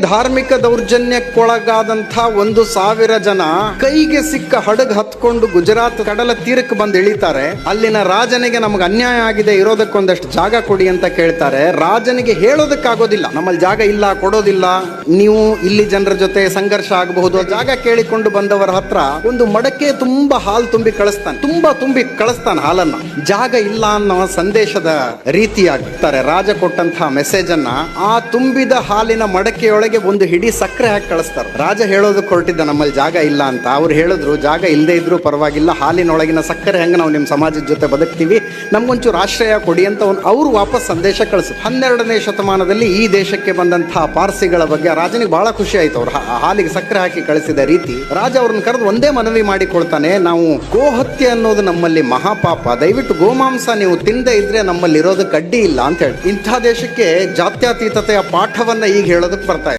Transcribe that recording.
ಧಾರ್ಮಿಕ ದೌರ್ಜನ್ಯಕ್ಕೊಳಗಾದಂಥ 1,000 ಜನ ಕೈಗೆ ಸಿಕ್ಕ ಹಡಗ್ ಹತ್ಕೊಂಡು ಗುಜರಾತ್ ಕಡಲ ತೀರಕ್ಕೆ ಬಂದು ಇಳಿತಾರೆ. ಅಲ್ಲಿನ ರಾಜನಿಗೆ ನಮ್ಗೆ ಅನ್ಯಾಯ ಆಗಿದೆ, ಇರೋದಕ್ಕೊಂದಷ್ಟು ಜಾಗ ಕೊಡಿ ಅಂತ ಕೇಳ್ತಾರೆ. ರಾಜನಿಗೆ ಹೇಳೋದಕ್ಕಾಗೋದಿಲ್ಲ, ನಮ್ಮಲ್ಲಿ ಜಾಗ ಇಲ್ಲ, ಕೊಡೋದಿಲ್ಲ, ನೀವು ಇಲ್ಲಿ ಜನರ ಜೊತೆ ಸಂಘರ್ಷ ಆಗಬಹುದು. ಜಾಗ ಕೇಳಿಕೊಂಡು ಬಂದವರ ಹತ್ರ ಒಂದು ಮಡಕೆ ತುಂಬಾ ಹಾಲು ತುಂಬಿ ಕಳಿಸ್ತಾನೆ ಹಾಲನ್ನ. ಜಾಗ ಇಲ್ಲ ಅನ್ನೋ ಸಂದೇಶದ ರೀತಿಯಾಗ್ತಾರೆ. ರಾಜ ಕೊಟ್ಟಂತಹ ಮೆಸೇಜ್ ಅನ್ನ ಆ ತುಂಬಿದ ಹಾಲಿನ ಮಡಕೆಯೊಳಗೆ ಒಂದು ಹಿಡಿ ಸಕ್ಕರೆ ಹಾಕಿ ಕಳಿಸ್ತಾರೆ. ರಾಜ ಹೇಳೋದಕ್ಕೆ ಹೊರಟಿದ್ದ ನಮ್ಮಲ್ಲಿ ಜಾಗ ಇಲ್ಲ ಅಂತ. ಅವ್ರು ಹೇಳಿದ್ರು, ಜಾಗ ಇಲ್ಲದೆ ಇದ್ರೂ ಪರವಾಗಿಲ್ಲ, ಹಾಲಿನೊಳಗಿನ ಸಕ್ಕರೆ ಹೆಂಗೆ ನಾವು ನಿಮ್ಮ ಸಮಾಜದ ಜೊತೆ ಬದುಕ್ತೀವಿ, ನಮ್ಗೊಂಚೂರು ಆಶ್ರಯ ಕೊಡಿ ಅಂತ ಅವ್ರು ವಾಪಸ್ ಸಂದೇಶ ಕಳಿಸಿದ್ರು. 12ನೇ ಶತಮಾನದಲ್ಲಿ ಈ ದೇಶಕ್ಕೆ ಬಂದಂತಹ ಪಾರ್ಸಿಗಳ ಬಗ್ಗೆ ರಾಜನಿಗೆ ಬಹಳ ಖುಷಿ ಆಯ್ತು. ಅವ್ರು ಹಾಲಿಗೆ ಸಕ್ಕರೆ ಹಾಕಿ ಕಳಿಸಿದ ರೀತಿ. ರಾಜ ಅವ್ರನ್ನ ಕರೆದು ಒಂದೇ ಮನವಿ ಮಾಡಿಕೊಳ್ತಾನೆ, ನಾವು ಗೋಹತ್ಯೆ ಅನ್ನೋದು ನಮ್ಮಲ್ಲಿ ಮಹಾಪಾಪ, ದಯವಿಟ್ಟು ಗೋಮಾಂಸ ನೀವು ತಿಂದೇ ಇದ್ರೆ ನಮ್ಮಲ್ಲಿ ಇರೋದಕ್ಕೆ ಅಡ್ಡಿ ಇಲ್ಲ ಅಂತ ಹೇಳಿ. ಇಂಥ ದೇಶಕ್ಕೆ ಜಾತ್ಯತೀತತೆಯ ಪಾಠವನ್ನ ಈಗ ಹೇಳೋದಕ್ಕೆ ಬರ್ತಾ ಇದೆ.